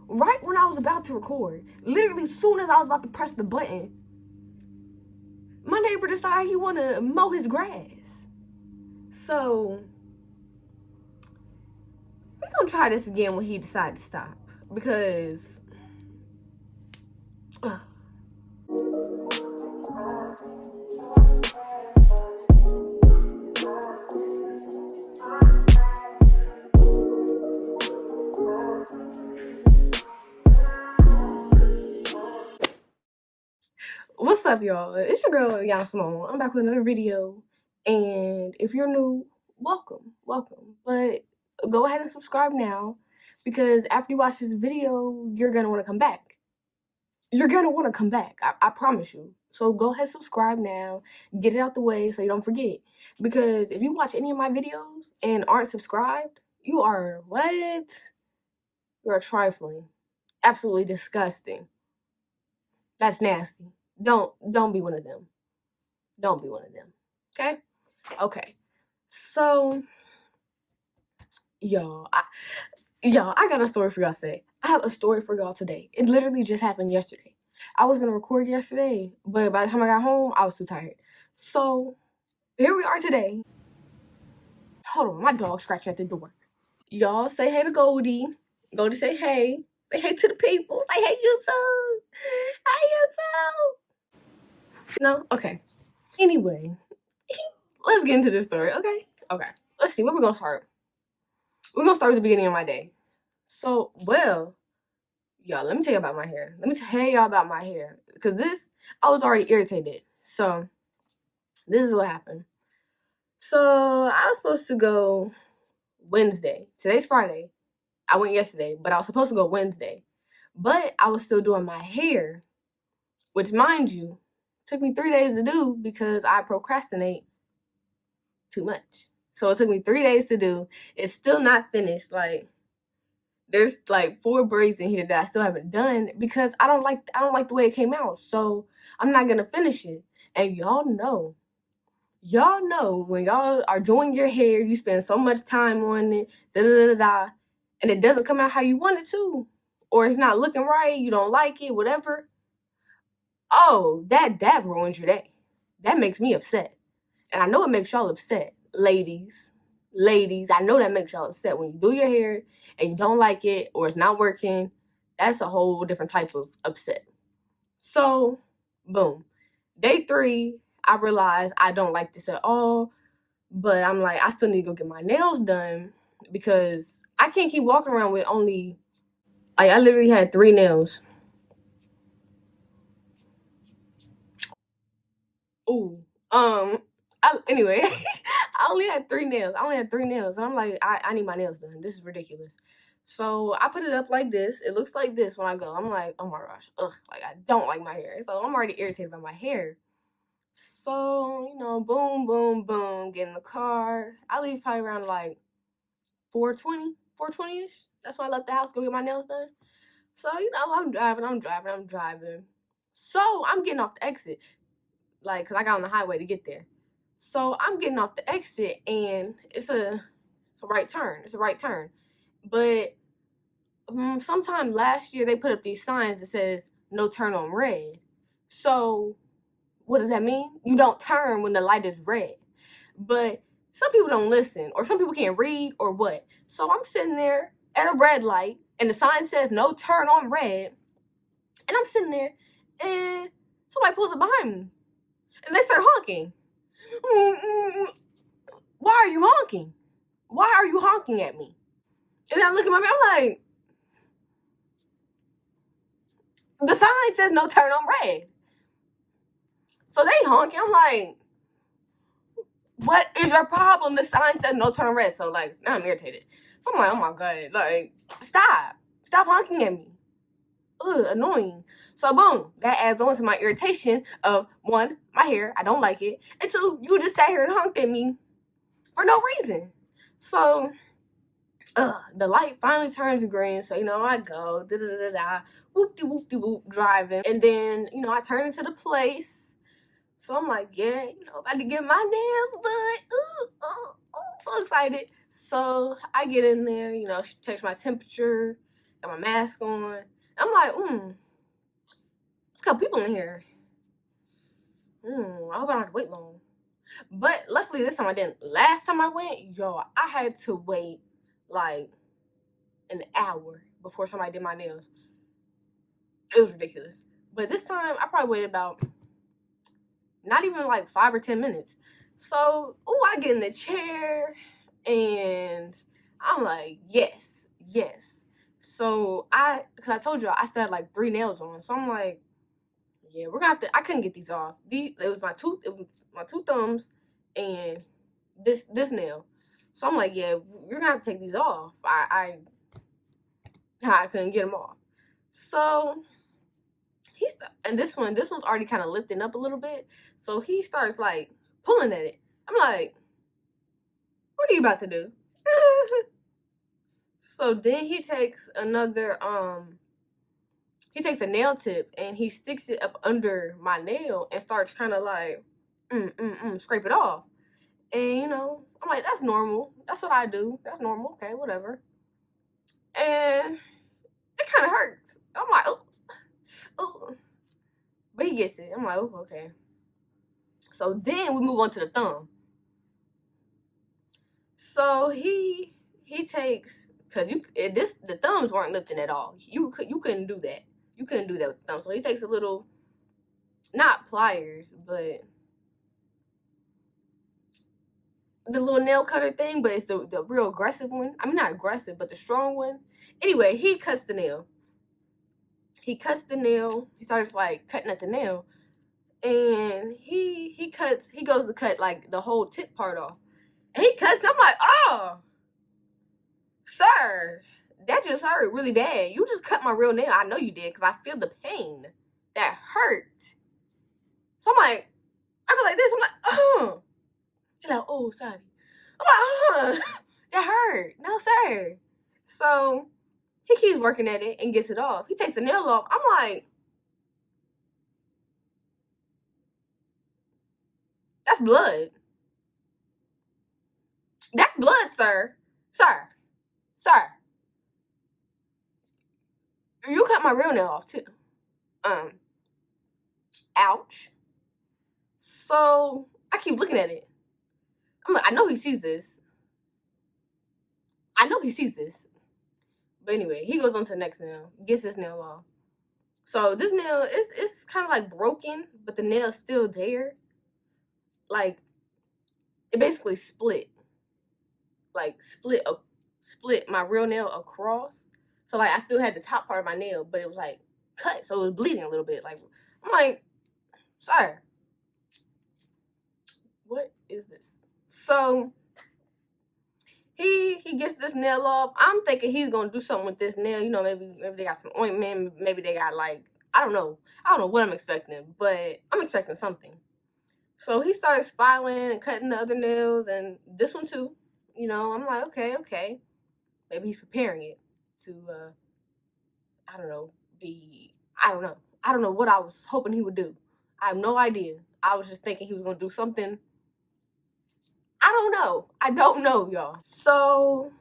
right when I was about to record, literally as soon as I was about to press the button, my neighbor decided he want to mow his grass. So we're gonna try this again when he decides to stop, because what's up, y'all? It's your girl Yanna Simone. I'm back with another video, and if you're new, welcome. But go ahead and subscribe now, because after you watch this video, you're gonna want to come back. I promise you. So go ahead, subscribe now, get it out the way so you don't forget. Because if you watch any of my videos and aren't subscribed, you are what? You are trifling. Absolutely disgusting. That's nasty. Don't be one of them. Don't be one of them. Okay? Okay. So y'all, I got a story for y'all today. I have a story for y'all today. It literally just happened yesterday. I was gonna record yesterday, but by the time I got home, I was too tired. So here we are today. Hold on, my dog's scratching at the door. Y'all say hey to Goldie. Goldie say hey. Say hey to the people. Say hey YouTube. Hey YouTube. No? Okay. Anyway, let's get into this story, okay? Okay. Let's see, where we gonna start? We're gonna start with the beginning of my day. So, well, y'all, let me tell you about my hair. Because I was already irritated. So, this is what happened. So, I was supposed to go Wednesday. Today's Friday. I went yesterday, but I was supposed to go Wednesday. But I was still doing my hair, which, mind you, took me 3 days to do because I procrastinate too much. So it took me 3 days to do. It's still not finished. Like, there's like 4 braids in here that I still haven't done because I don't like the way it came out. So I'm not gonna finish it. And y'all know when y'all are doing your hair, you spend so much time on it, and it doesn't come out how you want it to, or it's not looking right, you don't like it, whatever. Oh, that ruins your day. That makes me upset. And I know it makes y'all upset, ladies, I know that makes y'all upset when you do your hair and you don't like it or it's not working. That's a whole different type of upset. So, boom. Day 3, I realized I don't like this at all, but I'm like, I still need to go get my nails done because I can't keep walking around with only, like, I literally had 3 nails. Ooh. Anyway, I only had 3 nails. And I'm like, I need my nails done. This is ridiculous. So I put it up like this. It looks like this when I go. I'm like, oh my gosh, ugh, like I don't like my hair. So I'm already irritated by my hair. So, boom, boom, boom, get in the car. I leave probably around like 4:20-ish. That's when I left the house, go get my nails done. So, I'm driving. So I'm getting off the exit, like, because I got on the highway to get there. So I'm getting off the exit, and it's a right turn. But sometime last year, they put up these signs that says no turn on red. So what does that mean? You don't turn when the light is red. But some people don't listen, or some people can't read, or what. So I'm sitting there at a red light, and the sign says no turn on red. And I'm sitting there, and somebody pulls up behind me, and they start honking. Why are you honking? Why are you honking at me? And then I look at my man, I'm like, the sign says no turn on red. So they honking. I'm like, what is your problem? The sign says no turn on red. So, like, now I'm irritated. I'm like, oh my God, like, stop honking at me. Ugh, annoying. So boom, that adds on to my irritation of 1, my hair, I don't like it, and 2, you just sat here and honked at me for no reason. So the light finally turns green, so I go whoop-de-whoop-de-whoop, driving, and then I turn into the place. So I'm like, yeah, about to get my nails done. Ooh, so excited. So I get in there, she checks my temperature, got my mask on. I'm like, there's a couple people in here. I hope I don't have to wait long. But luckily this time I didn't. Last time I went, I had to wait like an hour before somebody did my nails. It was ridiculous. But this time I probably waited about not even like 5 or 10 minutes. So, I get in the chair and I'm like, yes. So because I told you I still had like 3 nails on. So I'm like, yeah, we're gonna have to. I couldn't get these off. It was my two thumbs and this nail. So I'm like, yeah, you're gonna have to take these off. I couldn't get them off. So and this one's already kind of lifting up a little bit. So he starts like pulling at it. I'm like, what are you about to do? So then he takes another he takes a nail tip and he sticks it up under my nail and starts kind of like scrape it off. And I'm like, that's normal. That's what I do. That's normal. Okay, whatever. And it kind of hurts. I'm like, oh. But he gets it. I'm like, oh, okay. So then we move on to the thumb. So he takes, because the thumbs weren't lifting at all. You couldn't do that. You couldn't do that with the thumb. So he takes a little, not pliers, but the little nail cutter thing, but it's the real aggressive one. I mean, not aggressive, but the strong one. Anyway, he cuts the nail. He starts like cutting at the nail. And he goes to cut like the whole tip part off. And he cuts, I'm like, oh, sir, that just hurt really bad. You just cut my real nail. I know you did, because I feel the pain. That hurt. So I'm like, I go like this. I'm like, oh. He's like, oh, sorry. I'm like, that hurt. No, sir. So he keeps working at it and gets it off. He takes the nail off. I'm like, that's blood. That's blood, sir. Sir. You cut my real nail off too. Ouch. So I keep looking at it. I'm like, I know he sees this. But anyway, he goes on to the next nail, gets this nail off. So this nail it's kind of like broken, but the nail's still there. Like, it basically split. Like split my real nail across. So like I still had the top part of my nail, but it was like cut, so it was bleeding a little bit. Like, I'm like, sir, what is this? So he gets this nail off. I'm thinking he's gonna do something with this nail. Maybe they got some ointment. Maybe they got like, I don't know what I'm expecting, but I'm expecting something. So he starts filing and cutting the other nails and this one too. I'm like, okay. Maybe he's preparing it to, I don't know what I was hoping he would do. I have no idea. I was just thinking he was going to do something. I don't know, y'all. So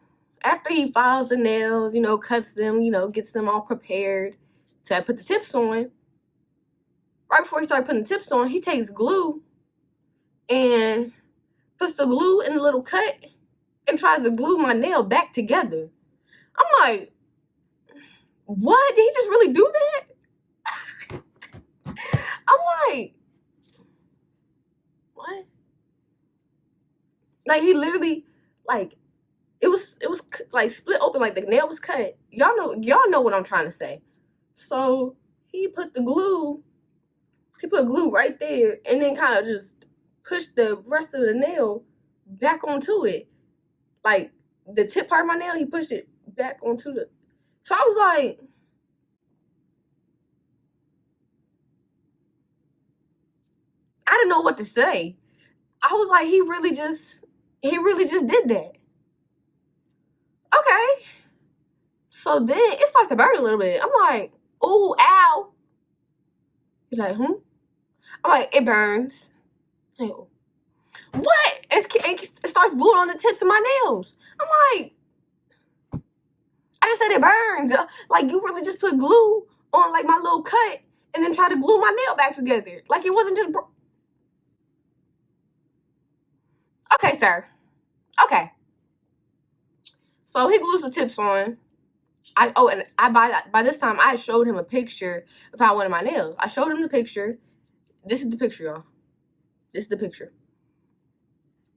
after he files the nails, cuts them, gets them all prepared to put the tips on, right before he started putting the tips on, he takes glue and puts the glue in the little cut and tries to glue my nail back together. I'm like, what? Did he just really do that? I'm like, what? Like, he literally, like, it was like split open, like the nail was cut. Y'all know what I'm trying to say. So he put glue right there and then kind of just pushed the rest of the nail back onto it. Like, the tip part of my nail, he pushed it back onto the. So I was like, I didn't know what to say. I was like, he really just did that. Okay. So then it starts to burn a little bit. I'm like, oh, ow. He's like, I'm like, it burns. Like, what? It starts gluing on the tips of my nails. I'm like, I just said it burned. Like, you really just put glue on, like, my little cut and then try to glue my nail back together. Like, it wasn't just... Okay, sir. Okay. So he glues the tips on. And by this time, I showed him a picture of how I wanted my nails. I showed him the picture. This is the picture, y'all. This is the picture.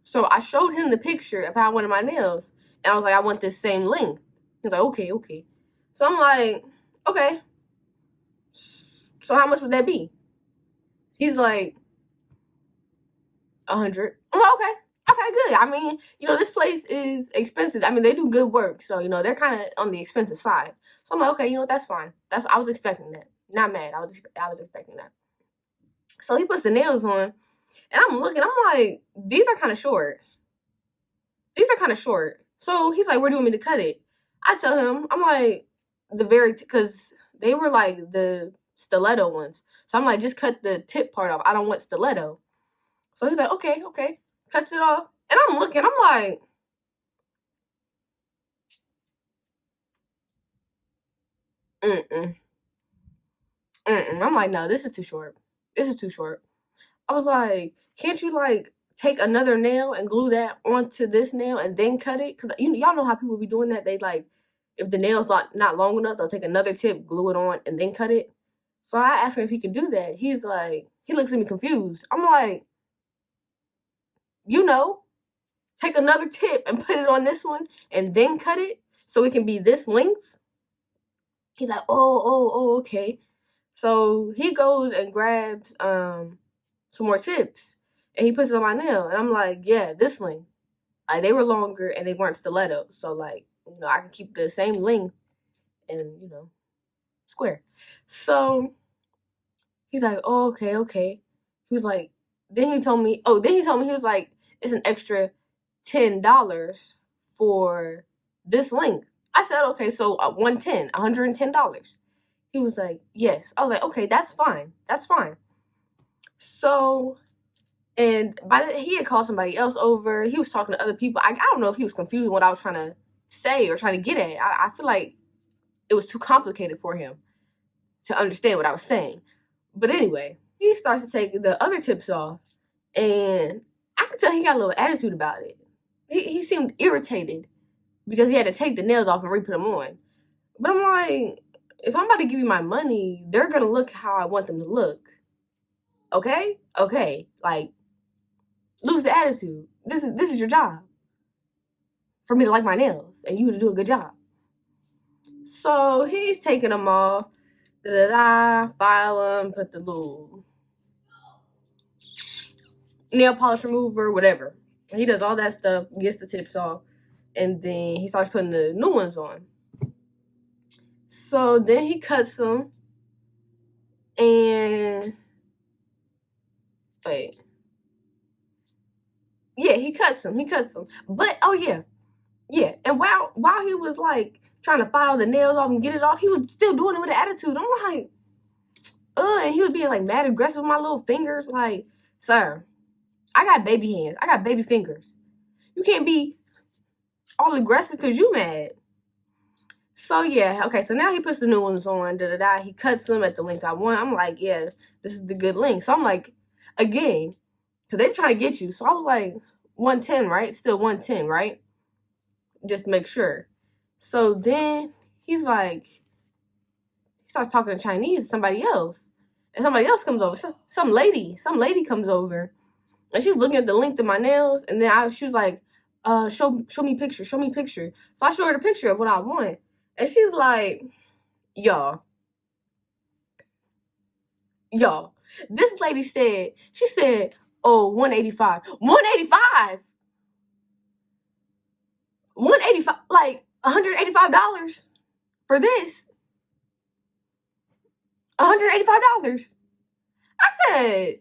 So I showed him the picture of how I wanted my nails. And I was like, I want this same length. He's like, okay. So I'm like, okay. So how much would that be? He's like, 100. I'm like, okay, good. I mean, this place is expensive. I mean, they do good work. So, they're kind of on the expensive side. So I'm like, okay, that's fine. I was expecting that. Not mad. I was expecting that. So he puts the nails on. And I'm looking, I'm like, these are kind of short. So he's like, where do you want me to cut it? I tell him, I'm like, because they were like the stiletto ones. So I'm like, just cut the tip part off. I don't want stiletto. So he's like, okay. Cuts it off. And I'm looking, I'm like, I'm like, no, this is too short. I was like, can't you like take another nail and glue that onto this nail and then cut it? Because y'all know how people be doing that. They like, if the nail's not long enough, they'll take another tip, glue it on, and then cut it. So I asked him if he could do that. He's like, he looks at me confused. I'm like, take another tip and put it on this one and then cut it so it can be this length. He's like, oh, okay. So he goes and grabs some more tips and he puts it on my nail. And I'm like, yeah, this length. Like, they were longer and they weren't stiletto. So, like, I can keep the same length and, square. So he's like, oh, okay. He was like, then he told me, he was like, it's an extra $10 for this length. I said, okay, so $110. He was like, yes. I was like, okay, that's fine. So, and he had called somebody else over. He was talking to other people. I don't know if he was confused with what I was trying to say or trying to get at. I feel like it was too complicated for him to understand what I was saying. But anyway, he starts to take the other tips off, and I could tell he got a little attitude about it. He seemed irritated because he had to take the nails off and re-put them on. But I'm like, if I'm about to give you my money, they're going to look how I want them to look. Okay? Like, lose the attitude. This is your job. For me to like my nails and you to do a good job. So he's taking them off. File them, put the little nail polish remover, whatever. He does all that stuff, gets the tips off, and then he starts putting the new ones on. So then he cuts them, and wait. Yeah, he cuts them. But, oh yeah. And while he was like trying to file the nails off and get it off, he was still doing it with an attitude. I'm like, and he was being like mad aggressive with my little fingers. Like, sir, I got baby hands. I got baby fingers. You can't be all aggressive because you mad. So yeah, okay, so now he puts the new ones on, he cuts them at the length I want. I'm like, yeah, this is the good length. So I'm like, again, because they're trying to get you. So I was like, 110, right? Still 110, right? Just to make sure. So then he starts talking in Chinese to somebody else. And somebody else comes over. Some lady comes over. And she's looking at the length of my nails. And then she was like, show me picture. So I showed her the picture of what I want. And she's like, y'all. This lady said, oh, 185. 185? 185, like $185 for this. $185. I said,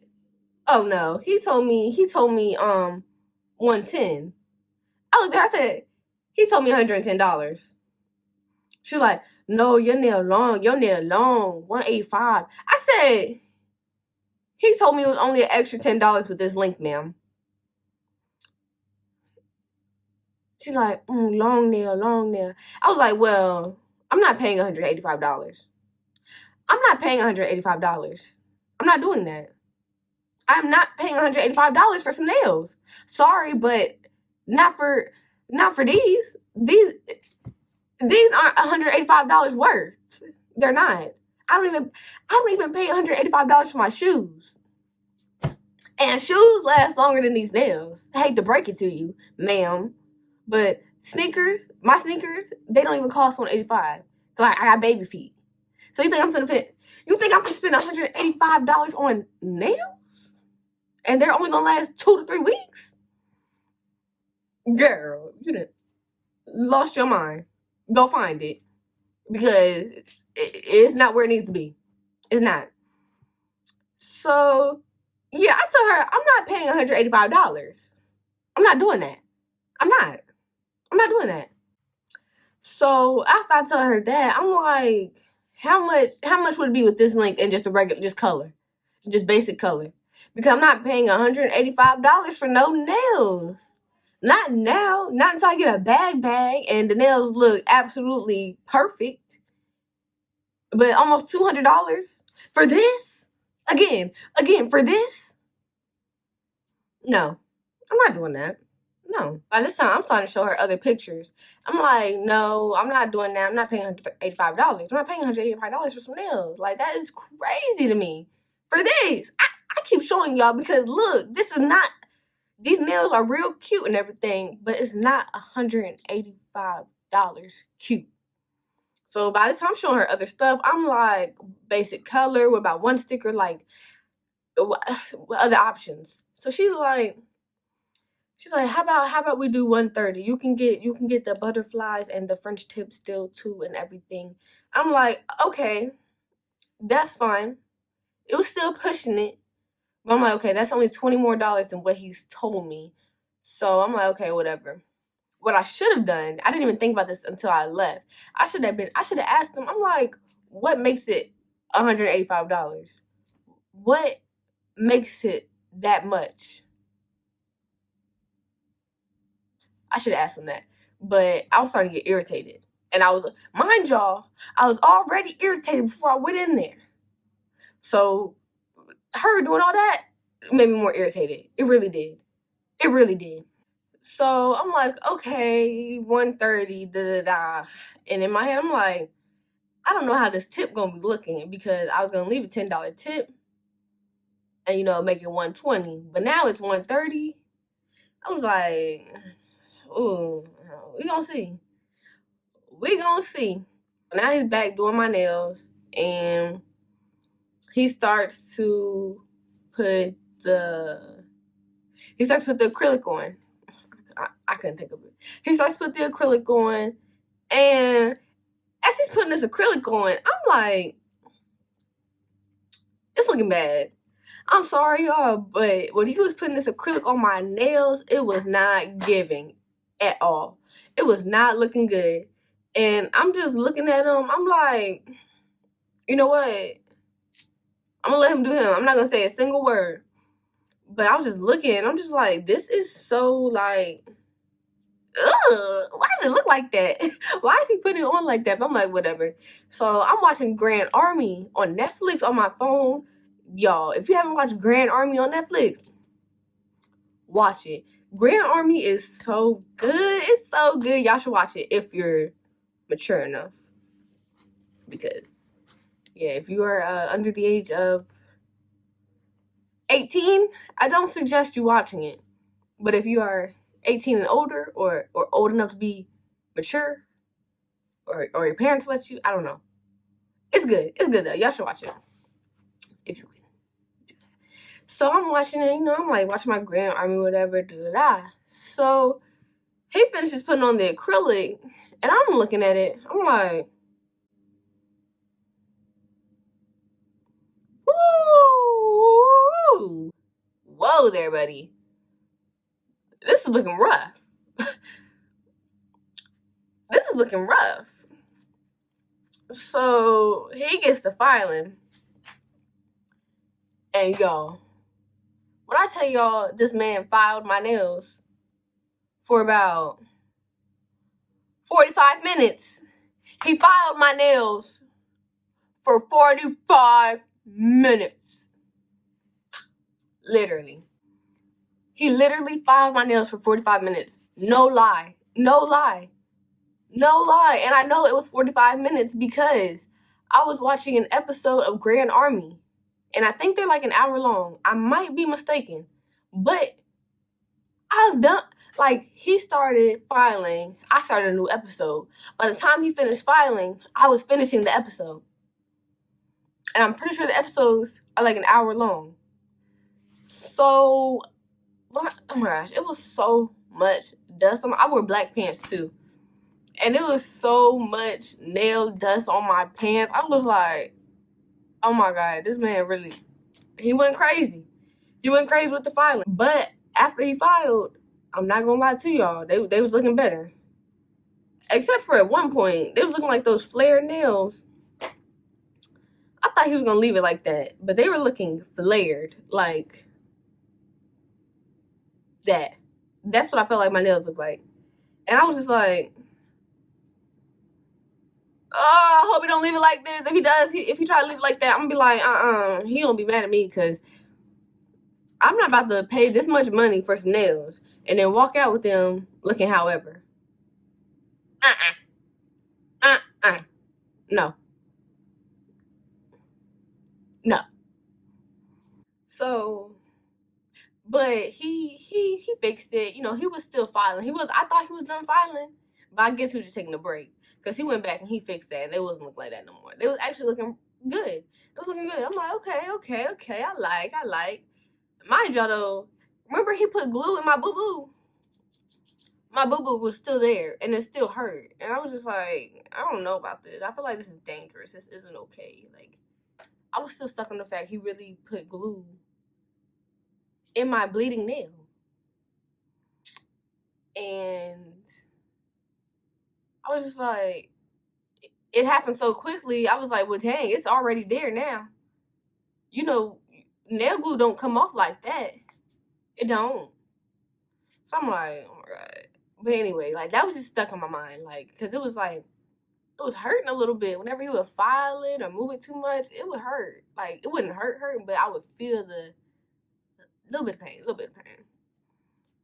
oh no. He told me 110. I looked at her, I said, he told me $110. She's like, no, your nail long, 185. I said, he told me it was only an extra $10 with this length, ma'am. She's like, long nail, long nail. I was like, well, I'm not paying $185. I'm not paying $185. I'm not doing that. I'm not paying $185 for some nails. Sorry, but not for these. These aren't $185 worth. They're not. I don't even pay $185 for my shoes. And shoes last longer than these nails. I hate to break it to you, ma'am. But sneakers, my sneakers, they don't even cost $185. Like, I got baby feet. So you think I'm gonna spend $185 on nails? And they're only gonna last 2 to 3 weeks? Girl, you done lost your mind. Go find it. Because it's not where it needs to be. It's not. So, yeah, I told her, I'm not paying $185. I'm not doing that. I'm not doing that. So after I tell her that, I'm like, how much would it be with this length and just a regular, just color, just basic color? Because I'm not paying $185 for no nails. Not now. Not until I get a bag and the nails look absolutely perfect. But almost $200 for this? Again, for this? No, I'm not doing that. No. By this time, I'm starting to show her other pictures. I'm like, no, I'm not doing that. I'm not paying $185. I'm not paying $185 for some nails. Like, that is crazy to me. For this. I keep showing y'all because, look, these nails are real cute and everything, but it's not $185 cute. So by the time I'm showing her other stuff, I'm like, basic color with about one sticker, like, other options. So she's like, how about we do 130? You can get the butterflies and the French tip still too and everything. I'm like, okay, that's fine. It was still pushing it. But I'm like, okay, that's only $20 more than what he's told me. So I'm like, okay, whatever. What I should have done, I didn't even think about this until I left. I should have asked him, I'm like, what makes it $185? What makes it that much? I should have asked him that. But I was starting to get irritated. And mind y'all, I was already irritated before I went in there. So her doing all that made me more irritated. It really did. It really did. So I'm like, okay, 130, And in my head, I'm like, I don't know how this tip gonna be looking because I was gonna leave a $10 tip and make it 120. But now it's 130. I was like, ooh, we gonna see. Now he's back doing my nails and he starts to put the acrylic on. I couldn't think of it. He starts to put the acrylic on, and as he's putting this acrylic on, I'm like, it's looking bad. I'm sorry, y'all, but when he was putting this acrylic on my nails, it was not giving at all. It was not looking good. And I'm just looking at him. I'm like, you know what? I'm going to let him do him. I'm not going to say a single word. But I was just looking. I'm just like, this is so like, ugh, why does it look like that? Why is he putting it on like that? But I'm like, whatever. So I'm watching Grand Army on Netflix on my phone. Y'all, if you haven't watched Grand Army on Netflix, watch it. Grand Army is so good. It's so good. Y'all should watch it if you're mature enough. Because, yeah, if you are under the age of 18, I don't suggest you watching it. But if you are 18 and older or old enough to be mature or your parents let you, I don't know. It's good. It's good, though. Y'all should watch it if you can do that. So I'm watching it, I'm like watching my Grand Army, whatever, So he finishes putting on the acrylic, and I'm looking at it. I'm like, woo! Whoa there, buddy. This is looking rough. This is looking rough. So he gets to filing. And y'all, when I tell y'all this man filed my nails for about 45 minutes. He filed my nails for 45 minutes. Literally. He literally filed my nails for 45 minutes. No lie. No lie. No lie. And I know it was 45 minutes because I was watching an episode of Grand Army. And I think they're like an hour long. I might be mistaken. But I was done. Like, he started filing. I started a new episode. By the time he finished filing, I was finishing the episode. And I'm pretty sure the episodes are like an hour long. So, oh my gosh, it was so much dust. I wore black pants too. And it was so much nail dust on my pants. I was like, oh my God, this man really, he went crazy. He went crazy with the filing. But after he filed, I'm not gonna lie to y'all, they was looking better. Except for at one point, they was looking like those flared nails. I thought he was gonna leave it like that, but they were looking flared, like that. That's what I felt like my nails looked like. And I was just like, oh, I hope he don't leave it like this. If he does, if he try to leave it like that, I'm gonna be like, he gonna be mad at me because I'm not about to pay this much money for some nails and then walk out with them looking however. No. No. So, but he fixed it. You know, he was still filing. I thought he was done filing, but I guess he was just taking a break. Because he went back and he fixed that. They wasn't looking like that no more. They was actually looking good. It was looking good. I'm like, okay. I like. Mind y'all though, remember he put glue in my boo-boo? My boo-boo was still there and it still hurt. And I was just like, I don't know about this. I feel like this is dangerous. This isn't okay. Like, I was still stuck on the fact he really put glue in my bleeding nail. And I was just like, it happened so quickly. I was like, well, dang, it's already there now. You know, nail glue don't come off like that. It don't. So I'm like, oh my God. But anyway, like, that was just stuck in my mind. Like, because it was like, it was hurting a little bit. Whenever he would file it or move it too much, it would hurt. Like, it wouldn't hurt, but I would feel the little bit of pain.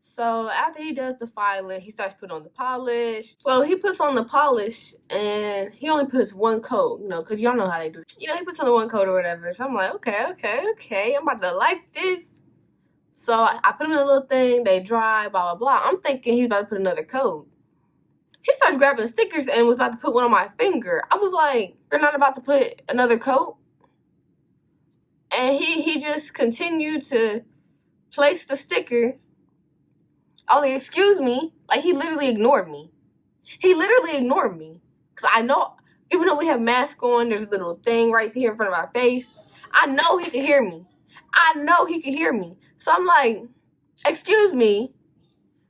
So after he does the filing, he starts putting on the polish. So he puts on the polish and he only puts one coat, you know, because y'all know how they do. You know, he puts on the one coat or whatever. So I'm like, okay. I'm about to like this. So I put them in a little thing. They dry, blah, blah, blah. I'm thinking he's about to put another coat. He starts grabbing the stickers and was about to put one on my finger. I was like, you're not about to put another coat? And he just continued to place the sticker. I was like, excuse me. Like, he literally ignored me. Because I know, even though we have masks on, there's a little thing right here in front of our face. I know he could hear me. So I'm like, excuse me.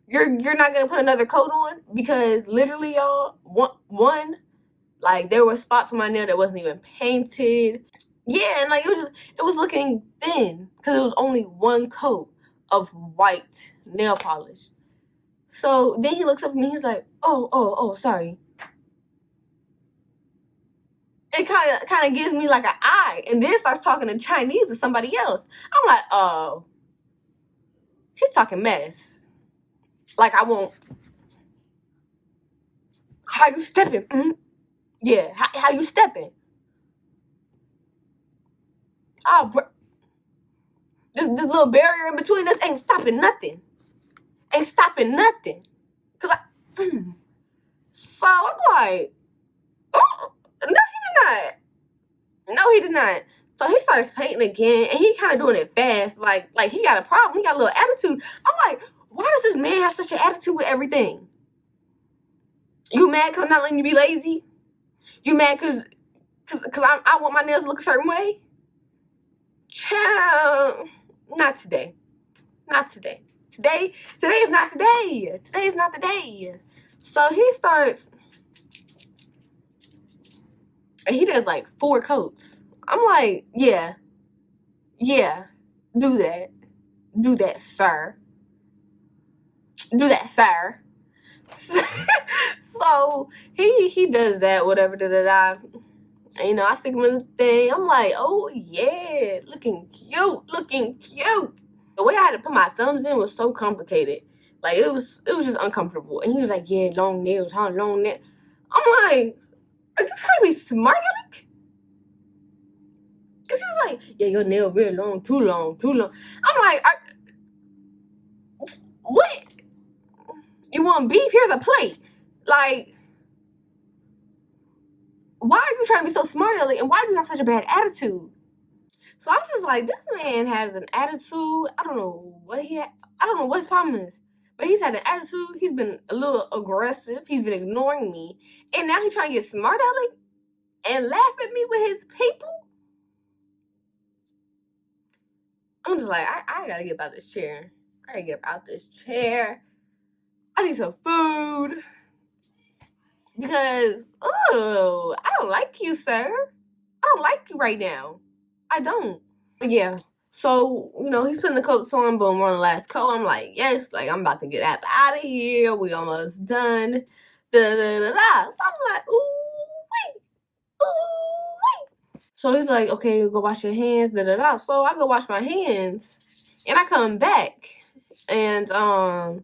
You're not going to put another coat on? Because literally, y'all, one, like, there were spots on my nail that wasn't even painted. Yeah, and like, it was looking thin. Because it was only one coat of white nail polish. So then he looks up at me, he's like, oh, sorry. It kind of gives me like an eye, and then starts talking in Chinese to somebody else. I'm like, oh, he's talking mess. Like, I won't. How you stepping? Mm-hmm. Yeah, how you stepping? Oh, bro. This little barrier in between us ain't stopping nothing. Cause so I'm like, oh, no, he did not. So he starts painting again, and he kind of doing it fast, like he got a problem. He got a little attitude. I'm like, why does this man have such an attitude with everything? You mad because I'm not letting you be lazy? You mad because I want my nails to look a certain way? Child, not today. Today is not the day. So he starts, and he does like 4 coats. I'm like, yeah, do that, sir. So he does that, whatever, da. And, you know, I stick him in the thing. I'm like, oh yeah, looking cute. The way I had to put my thumbs in was so complicated. Like it was just uncomfortable. And he was like, yeah, long nails, huh? Long nails. I'm like, are you trying to be smart, Alec? Because he was like, yeah, your nail really long, too long. I'm like, what? You want beef? Here's a plate. Like, why are you trying to be so smart, Alec? And why do you have such a bad attitude? So I'm just like, this man has an attitude. I don't know what his problem is. But he's had an attitude. He's been a little aggressive. He's been ignoring me. And now he's trying to get smart, Alec, and laugh at me with his people. I'm just like, I gotta get out this chair. I gotta get out this chair. I need some food. Because, oh, I don't like you, sir. I don't like you right now. I don't. But yeah. So, you know, he's putting the coats on, boom, we're on the last coat. I'm like, yes, like, I'm about to get out of here. We almost done. Da. So I'm like, ooh, wait. So he's like, okay, go wash your hands, da. So I go wash my hands, and I come back, and I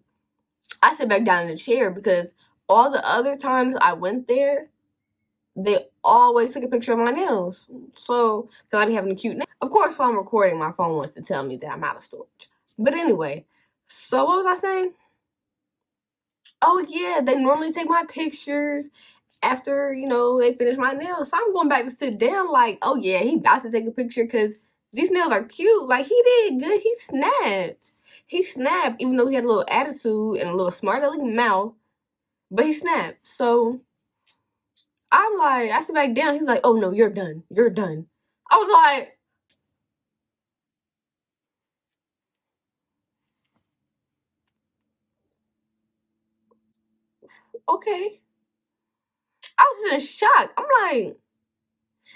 sit back down in the chair because all the other times I went there, they always took a picture of my nails. So, because I be having a cute nail. Of course, while I'm recording, my phone wants to tell me that I'm out of storage. But anyway, so what was I saying? Oh, yeah, they normally take my pictures after, you know, they finish my nails. So I'm going back to sit down like, oh, yeah, he about to take a picture because these nails are cute. Like, he did good. He snapped. He snapped, even though he had a little attitude and a little smart-looking mouth. But he snapped. So I'm like, I sit back down. He's like, oh, no, you're done. You're done. I was like, okay. I was in shock. I'm like,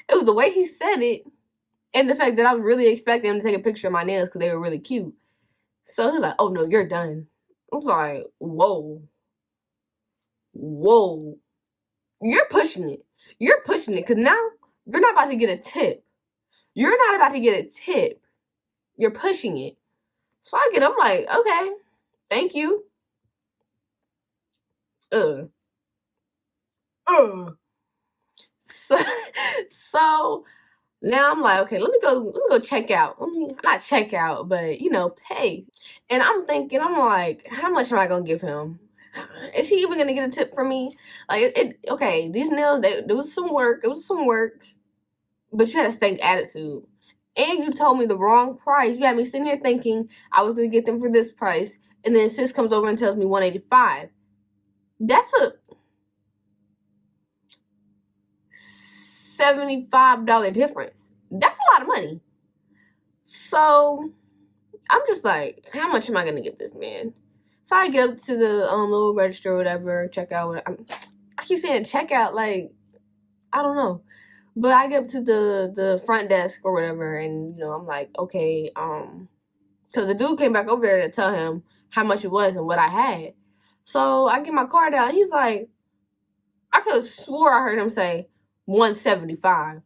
it was the way he said it and the fact that I was really expecting him to take a picture of my nails because they were really cute. So he was like, oh, no, you're done. I was like, whoa. You're pushing it. You're pushing it because now you're not about to get a tip. You're not about to get a tip. You're pushing it. So I'm like, okay, thank you. So now I'm like, okay, let me go check out. I mean, not check out, but you know, pay. And I'm thinking, I'm like, how much am I gonna give him? Is he even gonna get a tip from me? Like, okay, these nails, there was some work. It was some work, but you had a stank attitude, and you told me the wrong price. You had me sitting here thinking I was gonna get them for this price, and then sis comes over and tells me $185. That's a $75 difference. That's a lot of money. So I'm just like, how much am I gonna give this man? So I get up to the little register or whatever, check out. I keep saying check out, like, I don't know. But I get up to the front desk or whatever, and you know, I'm like, okay, because the dude came back over there to tell him how much it was and what I had. So I get my card out. He's like, I could have swore I heard him say $175.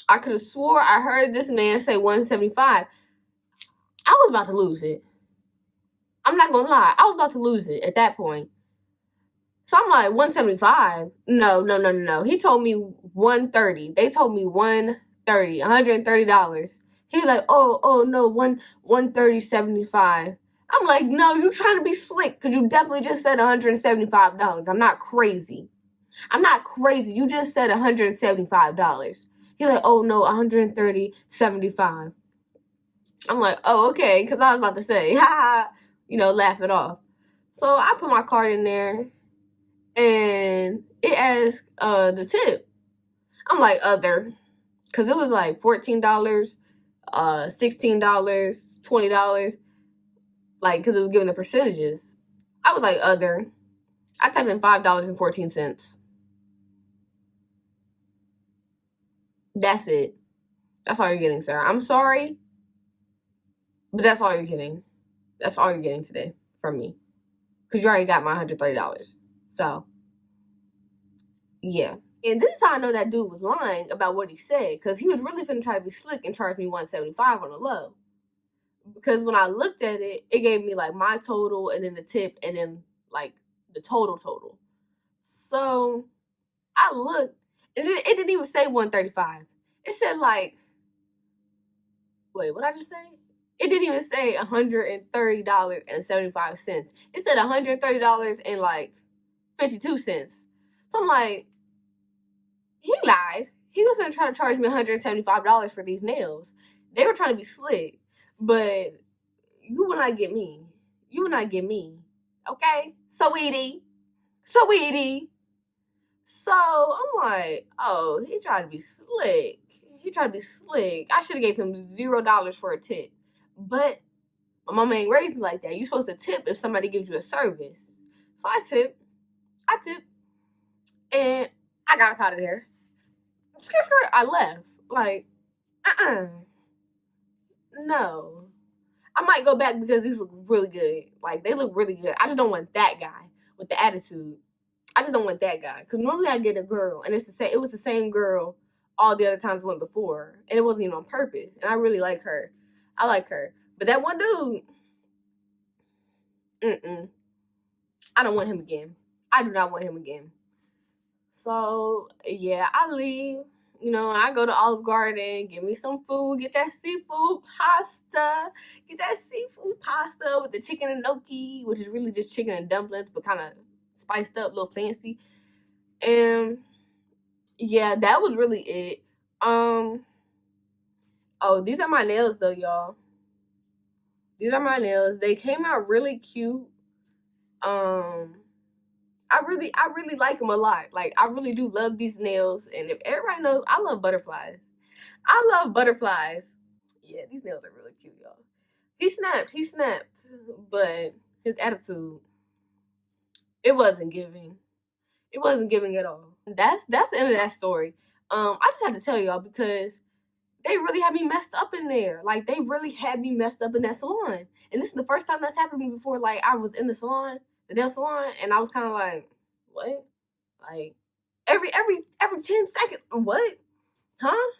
I could have swore I heard this man say $175. I was about to lose it. I'm not gonna lie. I was about to lose it at that point. So I'm like, $175? No. He told me $130. They told me $130. He's like, oh no, 130.75. I'm like, no, you trying to be slick because you definitely just said $175. I'm not crazy. You just said $175. He's like, oh no, 130.75. I'm like, oh, okay, because I was about to say, ha, you know, laugh it off. So I put my card in there, and it asked the tip. I'm like, other, because it was like $14, $16, $20, like, because it was giving the percentages. I was like, other. I typed in $5.14. That's it. That's all you're getting, sir. I'm sorry, but that's all you're getting. That's all you're getting today from me. Because you already got my $130. So, yeah. And this is how I know that dude was lying about what he said. Because he was really finna try to be slick and charge me $175 on the low. Because when I looked at it, it gave me like my total and then the tip and then like the total. So I looked and it didn't even say 135. It said like, wait, what did I just say? It didn't even say $130.75. It said $130 and like 52 cents. So I'm like, he lied. He was gonna try to charge me $175 for these nails. They were trying to be slick, but you will not get me. You will not get me. Okay? Sweetie. So I'm like, oh, he tried to be slick. I should have gave him $0 for a tip. But my mama ain't raised me like that. You supposed to tip if somebody gives you a service. So I tipped. And I got up out of there. I left. Like, no. I might go back because these look really good. Like, they look really good. I just don't want that guy with the attitude. I just don't want that guy. Because normally I get a girl, and it was the same girl all the other times I went before. And it wasn't even on purpose. And I really like her. I like her. But that one dude, I don't want him again. I do not want him again. So, yeah, I leave. You know, I go to Olive Garden, get me some food, get that seafood pasta with the chicken and gnocchi, which is really just chicken and dumplings, but kind of spiced up, a little fancy. And yeah, that was really it. Oh, these are my nails though, y'all. These are my nails. They came out really cute. I really like them a lot. Like, I really do love these nails. And if everybody knows, I love butterflies. Yeah, these nails are really cute, y'all. He snapped, but his attitude, it wasn't giving. It wasn't giving at all. That's the end of that story. I just had to tell y'all because they really had me messed up in there. Like, they really had me messed up in that salon. And this is the first time that's happened to me before. Like, I was in the nail salon, and I was kind of like, what? Like, every 10 seconds, what? Huh?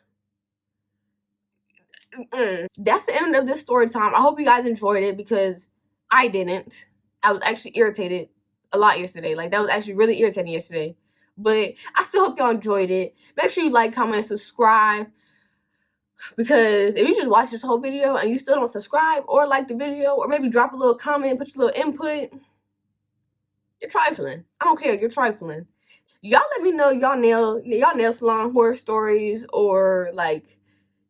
That's the end of this story time. I hope you guys enjoyed it because I didn't. I was actually irritated a lot yesterday. Like, that was actually really irritating yesterday. But I still hope y'all enjoyed it. Make sure you like, comment, and subscribe. Because if you just watch this whole video and you still don't subscribe or like the video or maybe drop a little comment, put your little input, you're trifling. I don't care. You're trifling. Y'all let me know y'all nail salon horror stories, or like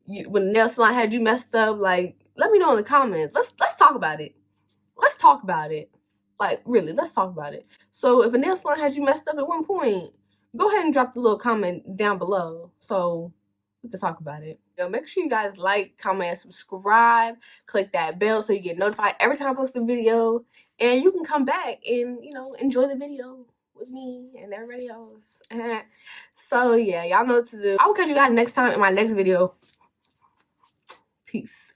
when the nail salon had you messed up. Like, let me know in the comments. Let's talk about it. Like, really, let's talk about it. So if a nail salon had you messed up at one point, go ahead and drop the little comment down below so we can talk about it. Make sure you guys like, comment, and subscribe. Click that bell so you get notified every time I post a video. And you can come back and, enjoy the video with me and everybody else. So, yeah, y'all know what to do. I will catch you guys next time in my next video. Peace.